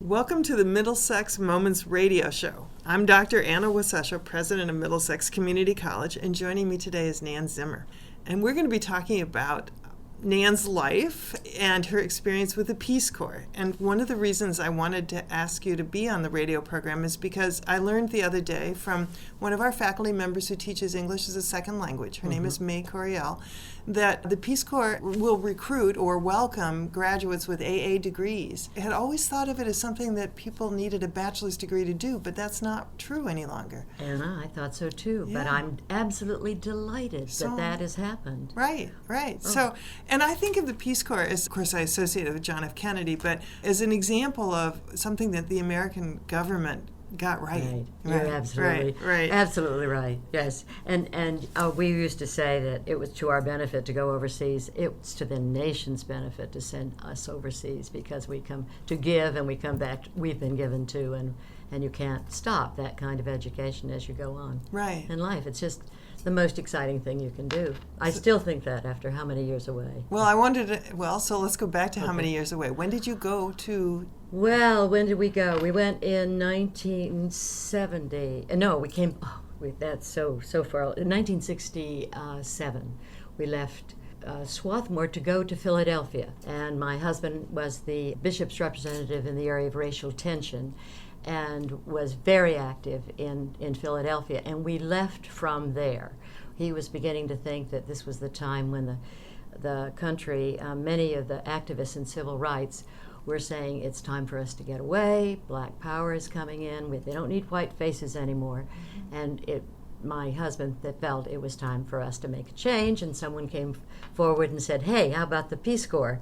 Welcome to the Middlesex Moments radio show. I'm Dr. Anna Wasesha, president of Middlesex Community College, and joining me today is Nan Zimmer. And we're going to be talking about Nan's life and her experience with the Peace Corps. And one of the reasons I wanted to ask you to be on the radio program is because I learned the other day from one of our faculty members who teaches English as a second language, her name is May Coriel, that the Peace Corps will recruit or welcome graduates with AA degrees. I had always thought of it as something that people needed a bachelor's degree to do, but that's not true any longer. Anna, I thought so too, Yeah. but I'm absolutely delighted that has happened. Right. So, and I think of the Peace Corps as, of course, I associate it with John F. Kennedy, but as an example of something that the American government got right. You're absolutely right. Absolutely right. Yes, and we used to say that it was to our benefit to go overseas. It's to the nation's benefit to send us overseas because we come to give and we come back. We've been given to, and you can't stop that kind of education as you go on. Right. In life, it's just the most exciting thing you can do. I still think that after how many years away. Well, so let's go back to how many years away. When did you go to? Well, when did we go? We went in 1970. No, we came. That's so far. In 1967, we left Swarthmore to go to Philadelphia, and my husband was the bishop's representative in the area of racial tension, and was very active in Philadelphia. And we left from there. He was beginning to think that this was the time when the country, many of the activists in civil rights, were saying it's time for us to get away. Black power is coming in. They don't need white faces anymore. And my husband felt it was time for us to make a change, and someone came forward and said, hey, how about the Peace Corps?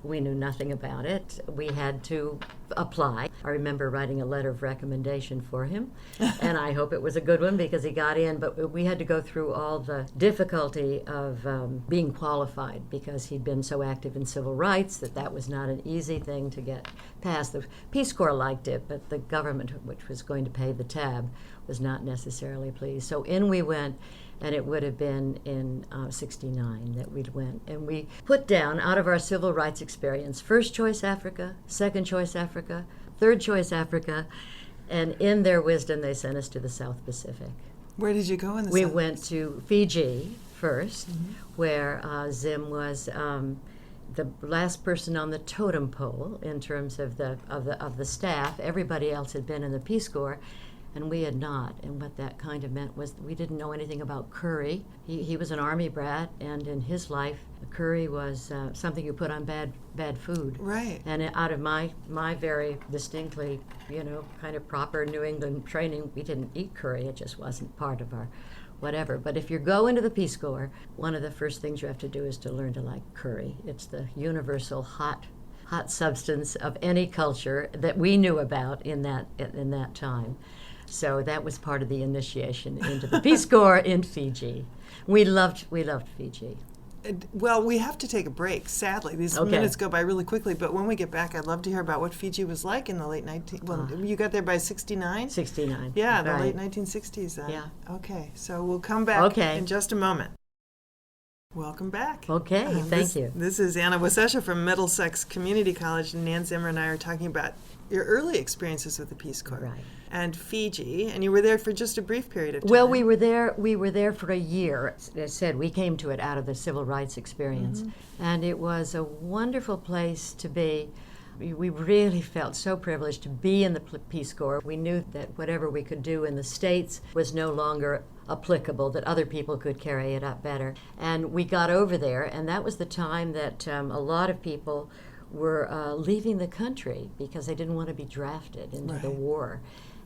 We knew nothing about it. We had to apply. I remember writing a letter of recommendation for him, and I hope it was a good one because he got in, but we had to go through all the difficulty of being qualified because he'd been so active in civil rights that was not an easy thing to get past. The Peace Corps liked it, but the government, which was going to pay the tab, was not necessarily pleased. So in we went. And it would have been in 69 that we went. And we put down, out of our civil rights experience, first choice Africa, second choice Africa, third choice Africa, and in their wisdom, they sent us to the South Pacific. Where did you go in the We South went to Fiji first, where Zim was the last person on the totem pole in terms of the staff. Everybody else had been in the Peace Corps, and we had not. And what that kind of meant was we didn't know anything about curry. He was an Army brat, and in his life, curry was something you put on bad food. Right. And out of my very distinctly, kind of proper New England training, we didn't eat curry. It just wasn't part of our whatever. But if you go into the Peace Corps, one of the first things you have to do is to learn to like curry. It's the universal hot substance of any culture that we knew about in that time. So that was part of the initiation into the Peace Corps in Fiji. We loved Fiji. Well, we have to take a break, sadly. These minutes go by really quickly, but when we get back, I'd love to hear about what Fiji was like in the late you got there by 69? 69. Yeah, the right. late 1960s then. Yeah. Okay, so we'll come back in just a moment. Welcome back. Okay, thank you. This is Anna Wasesha from Middlesex Community College, and Nan Zimmer and I are talking about your early experiences with the Peace Corps. Right. And Fiji, and you were there for just a brief period of time. Well, we were there for a year. As I said, we came to it out of the civil rights experience, and it was a wonderful place to be. We really felt so privileged to be in the Peace Corps. We knew that whatever we could do in the States was no longer applicable, that other people could carry it up better. And we got over there, and that was the time that a lot of people were leaving the country because they didn't want to be drafted into the war.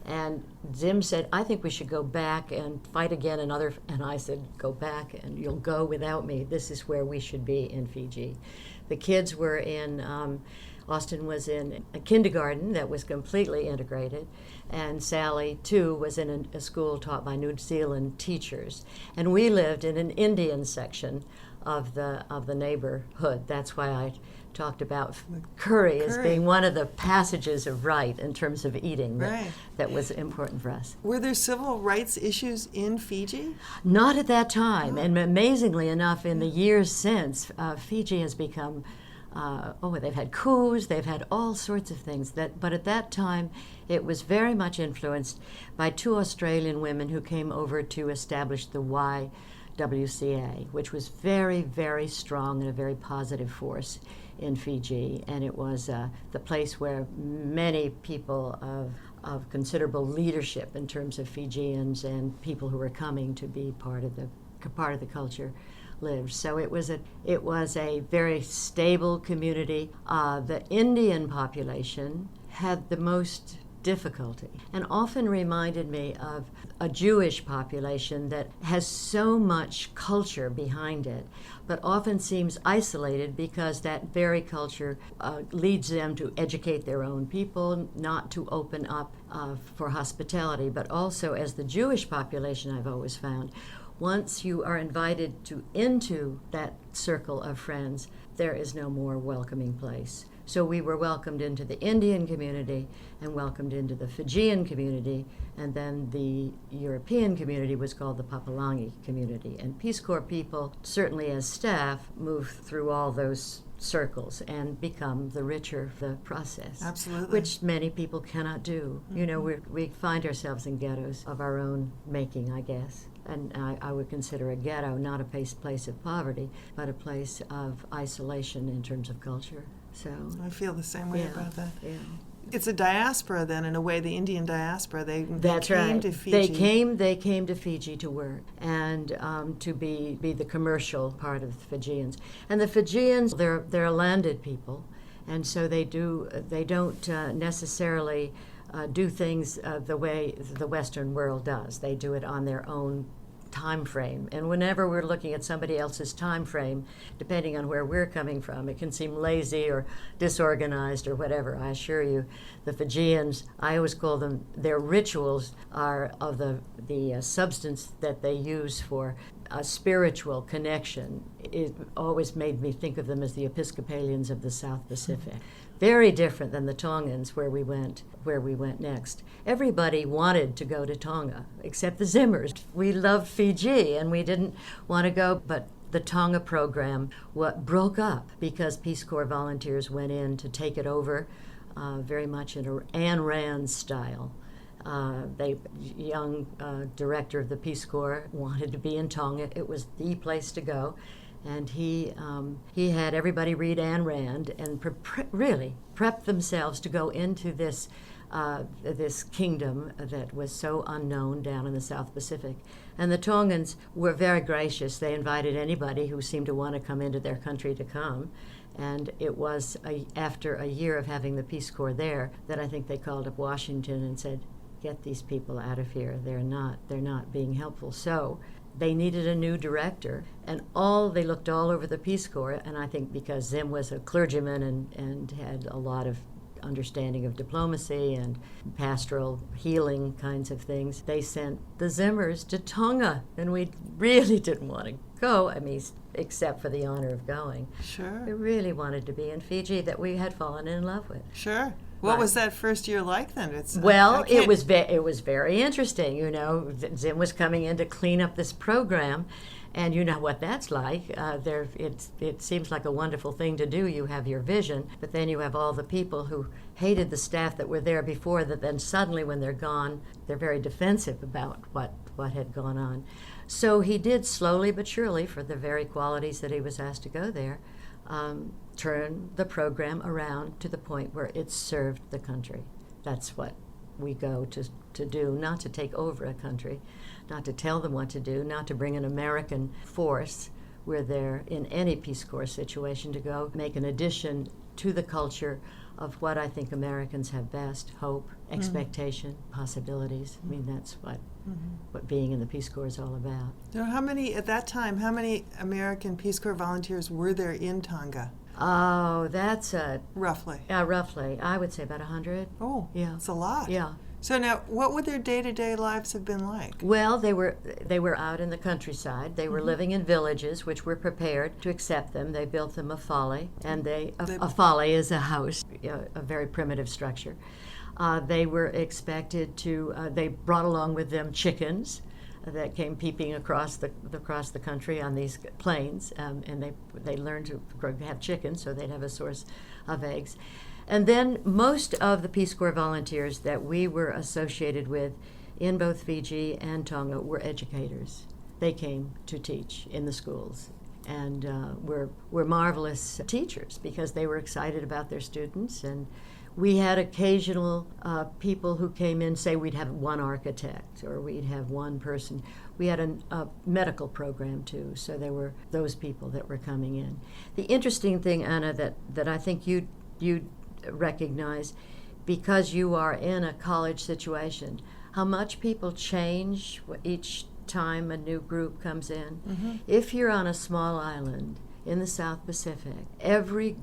And Zim said, I think we should go back and fight again another. And I said, go back and you'll go without me. This is where we should be in Fiji. The kids were in, Austin was in a kindergarten that was completely integrated. And Sally, too, was in a school taught by New Zealand teachers. And we lived in an Indian section of the neighborhood. That's why I talked about curry as being one of the passages of right in terms of eating that was important for us. Were there civil rights issues in Fiji? Not at that time, and amazingly enough, in the years since, Fiji has become they've had coups, they've had all sorts of things. But at that time, it was very much influenced by two Australian women who came over to establish the YWCA, which was very, very strong and a very positive force in Fiji. And it was the place where many people of considerable leadership in terms of Fijians and people who were coming to be part of the culture lived. So it was a very stable community. The Indian population had the most difficulty and often reminded me of a Jewish population that has so much culture behind it, but often seems isolated because that very culture leads them to educate their own people, not to open up for hospitality. But also, as the Jewish population, I've always found, once you are invited into that circle of friends, there is no more welcoming place. So we were welcomed into the Indian community and welcomed into the Fijian community, and then the European community was called the Papalangi community. And Peace Corps people, certainly as staff, move through all those circles and become the richer the process. Absolutely. Which many people cannot do. Mm-hmm. You know, we find ourselves in ghettos of our own making, I guess. And I would consider a ghetto not a place of poverty, but a place of isolation in terms of culture. So I feel the same way about that. Yeah. It's a diaspora then, in a way, the Indian diaspora. They That's came right. to Fiji. They came to Fiji to work and to be the commercial part of the Fijians. And the Fijians, they're a landed people, and so they don't necessarily do things the way the Western world does. They do it on their own time frame. And whenever we're looking at somebody else's time frame, depending on where we're coming from, it can seem lazy or disorganized or whatever. I assure you, the Fijians, I always call them, their rituals are of the substance that they use for a spiritual connection. It always made me think of them as the Episcopalians of the South Pacific. Very different than the Tongans where we went next. Everybody wanted to go to Tonga, except the Zimmers. We loved Fiji and we didn't want to go, but the Tonga program broke up because Peace Corps volunteers went in to take it over very much in an Ayn Rand style. Young director of the Peace Corps wanted to be in Tonga. It was the place to go. And he had everybody read Ayn Rand and really prep themselves to go into this kingdom that was so unknown down in the South Pacific. And the Tongans were very gracious. They invited anybody who seemed to want to come into their country to come. And it was after a year of having the Peace Corps there that I think they called up Washington and said, "Get these people out of here. They're not being helpful." So they needed a new director, and they looked all over the Peace Corps, and I think because Zim was a clergyman and had a lot of understanding of diplomacy and pastoral healing kinds of things, they sent the Zimmers to Tonga, and we really didn't want to go, I mean, except for the honor of going. Sure. We really wanted to be in Fiji that we had fallen in love with. Sure. What was that first year like then? It was very interesting. You know, Zim was coming in to clean up this program, and you know what that's like. It seems like a wonderful thing to do. You have your vision, but then you have all the people who hated the staff that were there before. That then suddenly, when they're gone, they're very defensive about what had gone on. So he did slowly but surely, for the very qualities that he was asked to go there, turn the program around to the point where it served the country. That's what we go to do, not to take over a country, not to tell them what to do, not to bring an American force. We're there in any Peace Corps situation to go make an addition to the culture of what I think Americans have best: hope, expectation, possibilities. I mean, that's what being in the Peace Corps is all about. So how many American Peace Corps volunteers were there in Tonga? Oh, that's roughly. Roughly, I would say about 100. Oh, yeah, it's a lot. Yeah. So now, what would their day-to-day lives have been like? Well, they were out in the countryside. They were living in villages, which were prepared to accept them. They built them a folly, and a folly is a house, a very primitive structure. They were expected to. They brought along with them chickens. that came peeping across the country on these planes, and they learned to have chickens, so they'd have a source of eggs. And then most of the Peace Corps volunteers that we were associated with in both Fiji and Tonga were educators. They came to teach in the schools, and were marvelous teachers because they were excited about their students. And we had occasional people who came in, say we'd have one architect or we'd have one person. We had a medical program too, so there were those people that were coming in. The interesting thing, Anna, that I think you recognize, because you are in a college situation, how much people change each time a new group comes in. Mm-hmm. If you're on a small island in the South Pacific, every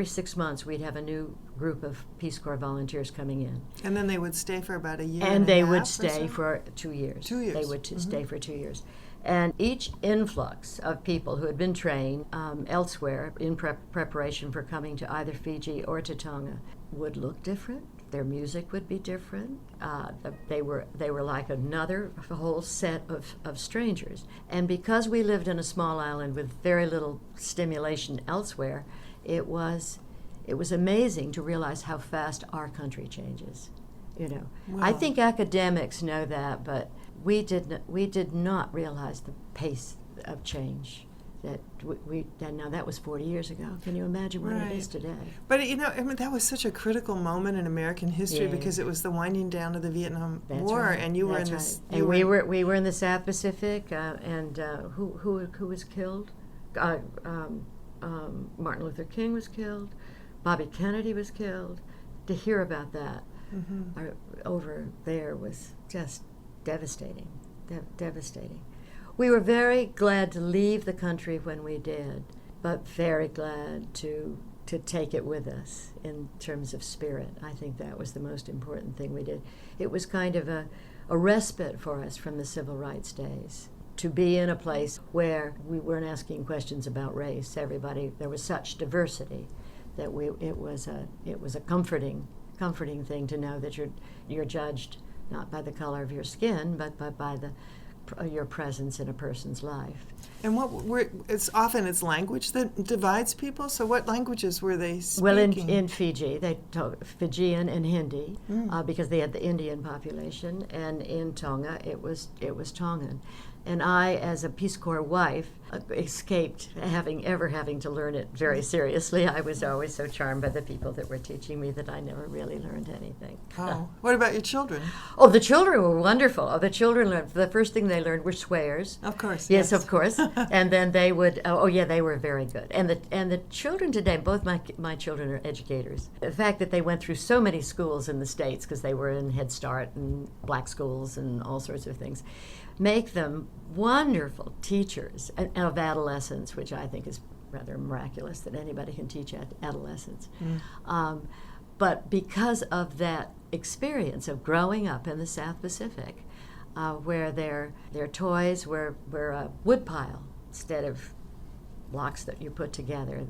6 months we'd have a new group of Peace Corps volunteers coming in. And then they would stay for about a year and they a half would or stay so? for 2 years. 2 years. They would stay for 2 years. And each influx of people who had been trained elsewhere in preparation for coming to either Fiji or to Tonga would look different. Their music would be different. They were like another whole set of strangers. And because we lived in a small island with very little stimulation elsewhere, it was amazing to realize how fast our country changes. Wow. I think academics know that, but we did not realize the pace of change that now that was 40 years ago. Can you imagine what it is today? But that was such a critical moment in American history because it was the winding down of the Vietnam War, right. and you were in this. Right. And we were in the South Pacific, and who was killed? Martin Luther King was killed. Bobby Kennedy was killed. To hear about that over there was just devastating. Devastating. We were very glad to leave the country when we did, but very glad to take it with us in terms of spirit. I think that was the most important thing we did. It was kind of a respite for us from the civil rights days, to be in a place where we weren't asking questions about race. There was such diversity that it was a comforting thing to know that you're judged not by the color of your skin, but by your presence in a person's life. And it's language that divides people. So what languages were they speaking? Well, in Fiji, they talk Fijian and Hindi because they had the Indian population, and in Tonga, it was Tongan. And I, as a Peace Corps wife, escaped having to learn it very seriously. I was always so charmed by the people that were teaching me that I never really learned anything. Oh, what about your children? Oh, the children were wonderful. The children learned. The first thing they learned were swears. Of course. Yes, of course. And then they would. They were very good. And the children today, both my children are educators. The fact that they went through so many schools in the States because they were in Head Start and black schools and all sorts of things, make them wonderful teachers of adolescence, which I think is rather miraculous that anybody can teach adolescence. But because of that experience of growing up in the South Pacific, where their toys were a wood pile instead of blocks that you put together,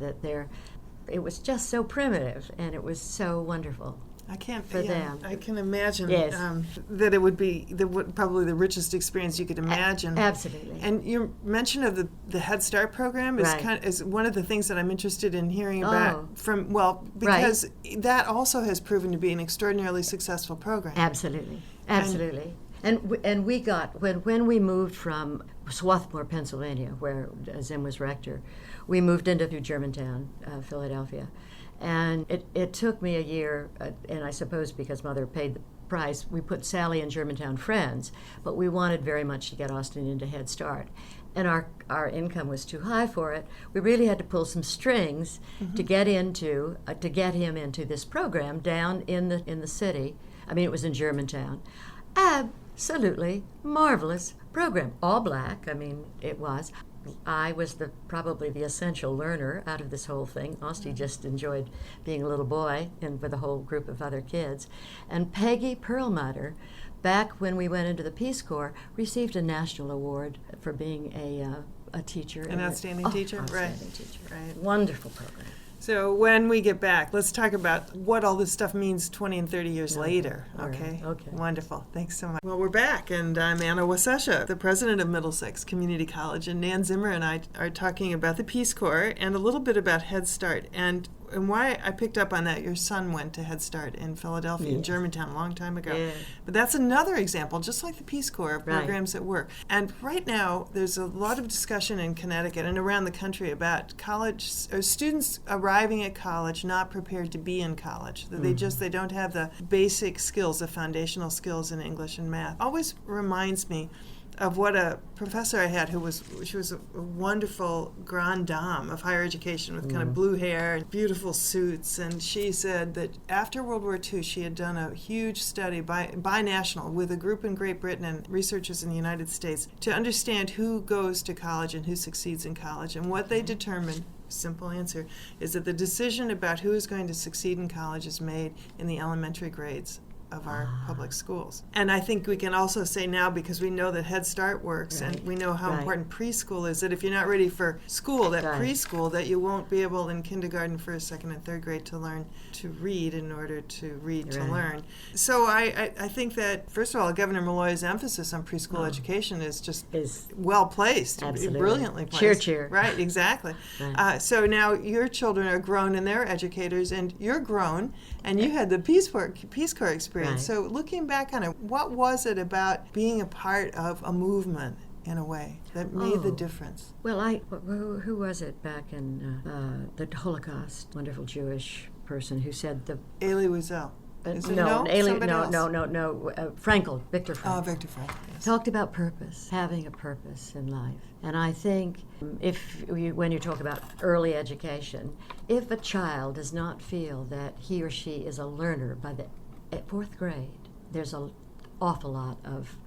it was just so primitive, and it was so wonderful. I can imagine yes. That it would be probably the richest experience you could imagine. Absolutely. And your mention of the Head Start program is is one of the things that I'm interested in hearing about because that also has proven to be an extraordinarily successful program. Absolutely. And we got when we moved from Swarthmore, Pennsylvania, where Zim was rector, we moved into Germantown, Philadelphia. And it took me a year, and I suppose because Mother paid the price, we put Sally in Germantown Friends, but we wanted very much to get Austin into Head Start. And our income was too high for it. We really had to pull some strings to get him into this program down in the city. I mean, it was in Germantown. Absolutely marvelous program. All black, I mean, it was. I was probably the essential learner out of this whole thing. Austin just enjoyed being a little boy and with a whole group of other kids. And Peggy Perlmutter, back when we went into the Peace Corps, received a national award for being a teacher. An outstanding teacher, outstanding right. teacher. Right. Wonderful program. So when we get back, let's talk about what all this stuff means 20 and 30 years Okay. later. All right. Okay? Okay. Wonderful. Thanks so much. Well, we're back, and I'm Anna Wasesha, the president of Middlesex Community College, and Nan Zimmer and I are talking about the Peace Corps and a little bit about Head Start. And why I picked up on that, your son went to Head Start in Philadelphia, in Yes. Germantown, a long time ago. Yeah. But that's another example, just like the Peace Corps, of Right. programs that work. And right now, there's a lot of discussion in Connecticut and around the country about college, or students arriving at college not prepared to be in college. That they don't have the basic skills, the foundational skills in English and math. Always reminds me of what a professor I had she was a wonderful grande dame of higher education with kind of blue hair and beautiful suits, and she said that after World War II she had done a huge study binational with a group in Great Britain and researchers in the United States to understand who goes to college and who succeeds in college, and what they determined, simple answer, is that the decision about who is going to succeed in college is made in the elementary grades of our public schools. And I think we can also say now, because we know that Head Start works, Right. and we know how Right. important preschool is, that if you're not ready for school, that Right. preschool, that you won't be able in kindergarten, first, second, and third grade to learn to read in order to read to Right. learn. So I think that, first of all, Governor Malloy's emphasis on preschool education is just Is well placed, Absolutely. brilliantly placed. Cheer, cheer. Right, exactly. Right. So now your children are grown and they're educators, and you're grown, and you had the Peace Corps experience. Right. So looking back on it, what was it about being a part of a movement, in a way, that made the difference? Well, who was it back in the Holocaust? Wonderful Jewish person who said the Elie Wiesel. Is it no, Somebody else? no. Frankl, Viktor Frankl. Oh, Viktor Frankl, yes. Talked about purpose, having a purpose in life. And I think when you talk about early education, if a child does not feel that he or she is a learner by the fourth grade, there's an awful lot of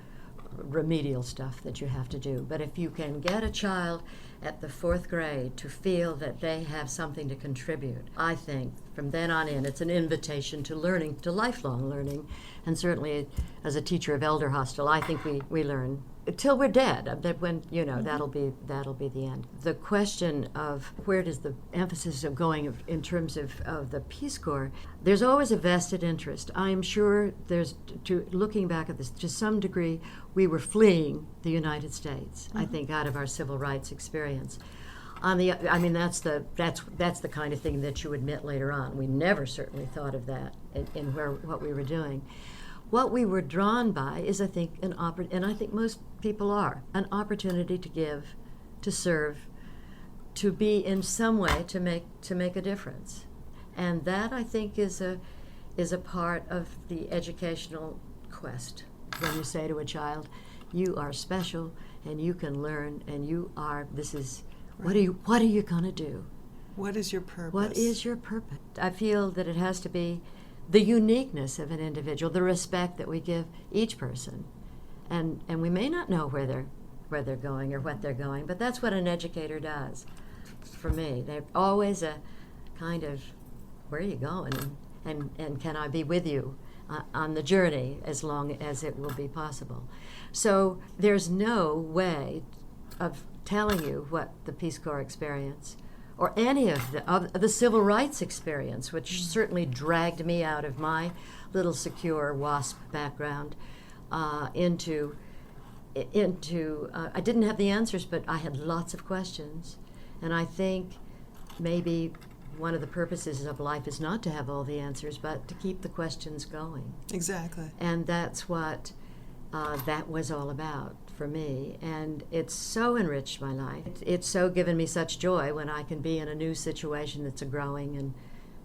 remedial stuff that you have to do. But if you can get a child at the fourth grade to feel that they have something to contribute, I think from then on in, it's an invitation to learning, to lifelong learning. And certainly as a teacher of elder hostel, I think we learn till we're dead. That when, that'll be the end. The question of where does the emphasis of going in terms of the Peace Corps, there's always a vested interest. I'm sure looking back at this, to some degree, we were fleeing the United States, I think, out of our civil rights experience. That's the kind of thing that you admit later on. We never certainly thought of that in what we were doing. What we were drawn by is, I think, and I think most people are, an opportunity to give, to serve, to be in some way to make a difference, and that, I think, is a part of the educational quest. When you say to a child, "You are special, and you can learn, and you are. This is what are you gonna do? What is your purpose? What is your purpose?" I feel that it has to be the uniqueness of an individual, the respect that we give each person, and we may not know where they're going or what they're going, but that's what an educator does. For me, they're always a kind of, where are you going, and can I be with you on the journey as long as it will be possible? So there's no way of telling you what the Peace Corps experience, or any of the civil rights experience, which certainly dragged me out of my little secure WASP background into I didn't have the answers, but I had lots of questions. And I think maybe one of the purposes of life is not to have all the answers, but to keep the questions going. Exactly. And that's what that was all about for me, and it's so enriched my life. It's so given me such joy when I can be in a new situation that's a growing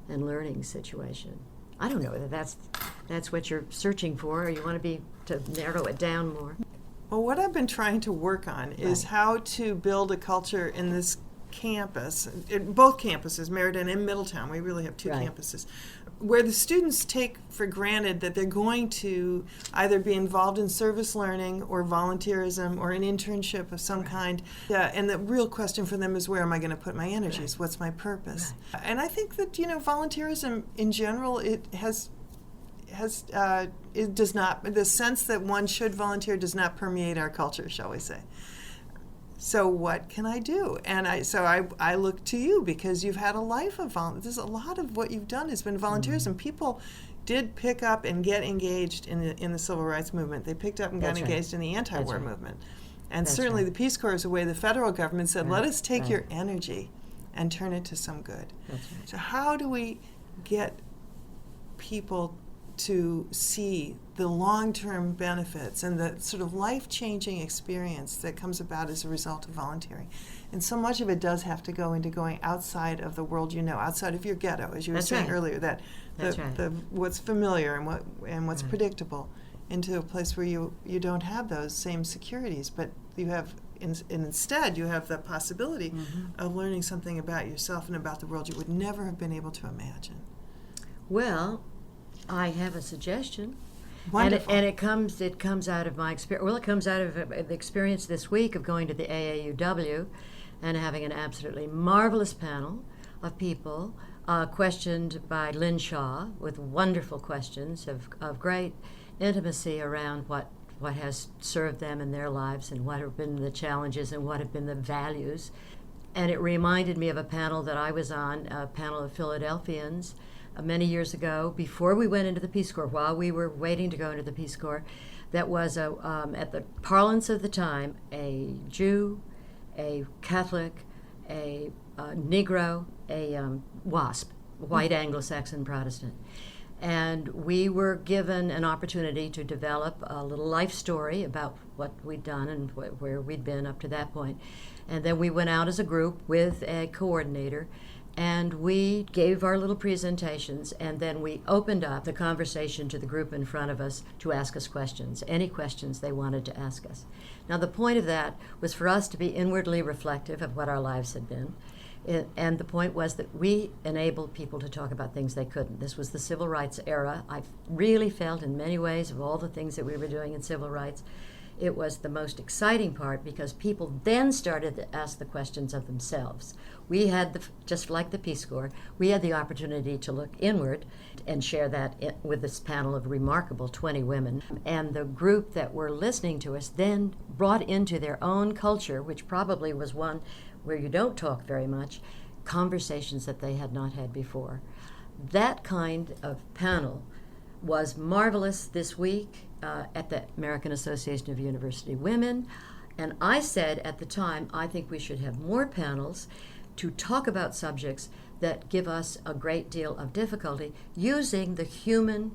and learning situation. I don't know whether that's what you're searching for, or you want to narrow it down more. Well, what I've been trying to work on is how to build a culture in this campus, in both campuses, Meriden and Middletown. We really have two campuses, where the students take for granted that they're going to either be involved in service learning or volunteerism or an internship of some kind. And the real question for them is, where am I going to put my energies? What's my purpose? And I think that, volunteerism in general, it does not, the sense that one should volunteer does not permeate our culture, shall we say. So what can I do? And I look to you because you've had a life of volunteers. A lot of what you've done has been volunteers, and people did pick up and get engaged in the civil rights movement. They picked up and got engaged in the anti-war movement. And certainly the Peace Corps is a way the federal government said, let us take your energy and turn it to some good. That's right. So how do we get people to see the long-term benefits and the sort of life-changing experience that comes about as a result of volunteering? And so much of it does have to go into going outside of the world outside of your ghetto, as you were saying earlier, that what's familiar and what's predictable, into a place where you don't have those same securities, but you have instead you have the possibility of learning something about yourself and about the world you would never have been able to imagine. Well, I have a suggestion. Wonderful. And it comes out of my experience. Well, it comes out of the experience this week of going to the AAUW and having an absolutely marvelous panel of people questioned by Lynn Shaw with wonderful questions of great intimacy around what has served them in their lives and what have been the challenges and what have been the values. And it reminded me of a panel that I was on, a panel of Philadelphians many years ago, before we went into the Peace Corps, while we were waiting to go into the Peace Corps, that was, at the parlance of the time, a Jew, a Catholic, a Negro, a WASP, white Anglo-Saxon Protestant. And we were given an opportunity to develop a little life story about what we'd done and where we'd been up to that point. And then we went out as a group with a coordinator, and we gave our little presentations, and then we opened up the conversation to the group in front of us to ask us questions, any questions they wanted to ask us. Now, the point of that was for us to be inwardly reflective of what our lives had been. And the point was that we enabled people to talk about things they couldn't. This was the civil rights era. I really felt in many ways of all the things that we were doing in civil rights, it was the most exciting part because people then started to ask the questions of themselves. We had, just like the Peace Corps, we had the opportunity to look inward and share that with this panel of remarkable 20 women. And the group that were listening to us then brought into their own culture, which probably was one where you don't talk very much, conversations that they had not had before. That kind of panel was marvelous this week at the American Association of University Women. And I said at the time, I think we should have more panels to talk about subjects that give us a great deal of difficulty using the human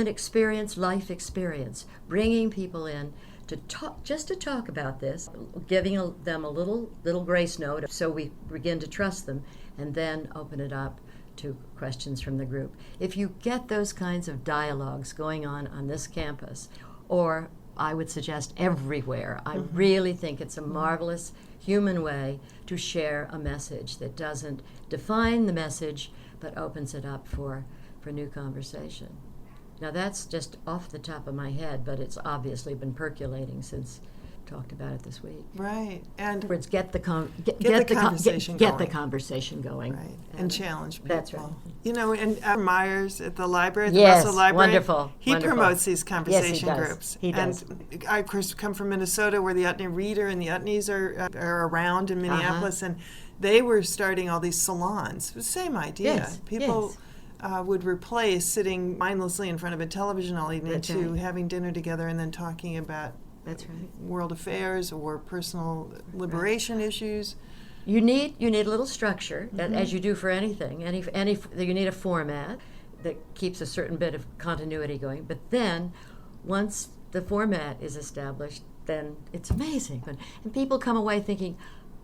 experience, life experience, bringing people in to talk, just to talk about this, giving them a little grace note so we begin to trust them, and then open it up to questions from the group. If you get those kinds of dialogues going on this campus, or I would suggest everywhere, I really think it's a marvelous human way to share a message that doesn't define the message, but opens it up for new conversation. Now that's just off the top of my head, but it's obviously been percolating since talked about it this week. Right. And words, get the conversation going. Right. And challenge people. That's right. You know, and Myers at the library, yes, the Russell Library, wonderful. He promotes these conversation yes, he groups. He does. And I, of course, come from Minnesota, where the Utney Reader and the Utneys are around in Minneapolis, and they were starting all these salons. It was the same idea. Yes. People would replace sitting mindlessly in front of a television all evening That's to right. having dinner together and then talking about That's right. world affairs or personal liberation issues. You need a little structure, as you do for anything. You need a format that keeps a certain bit of continuity going. But then, once the format is established, then it's amazing. And people come away thinking,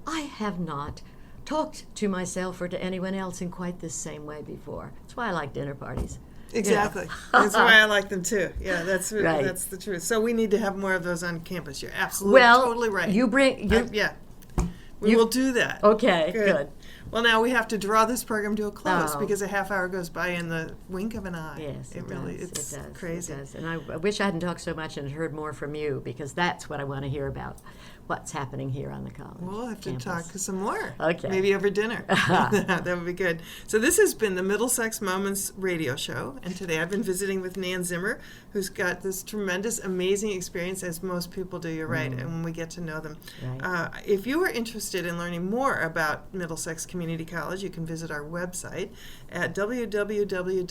I have not talked to myself or to anyone else in quite this same way before. That's why I like dinner parties. Exactly. You know. That's why I like them too. Yeah, that's Right. That's the truth. So we need to have more of those on campus. You're absolutely totally right. You bring We will do that. Okay, good. Well, now we have to draw this program to a close Oh. because a half hour goes by in the wink of an eye. Yes, it really, does. it's It does. crazy. It does. And I wish I hadn't talked so much and heard more from you, because that's what I want to hear about, what's happening here on the college We'll have to campus. talk some more. Okay. Maybe over dinner. That would be good. So this has been the Middlesex Moments radio show, and today I've been visiting with Nan Zimmer, who's got this tremendous, amazing experience, as most people do. You're right, and when we get to know them. Right. If you are interested in learning more about Middlesex Community College, you can visit our website at www.mxcc.edu.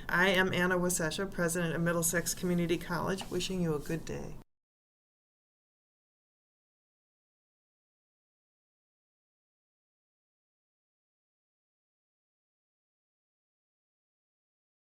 I am Anna Wasesha, president of Middlesex Community College, wishing you a good day.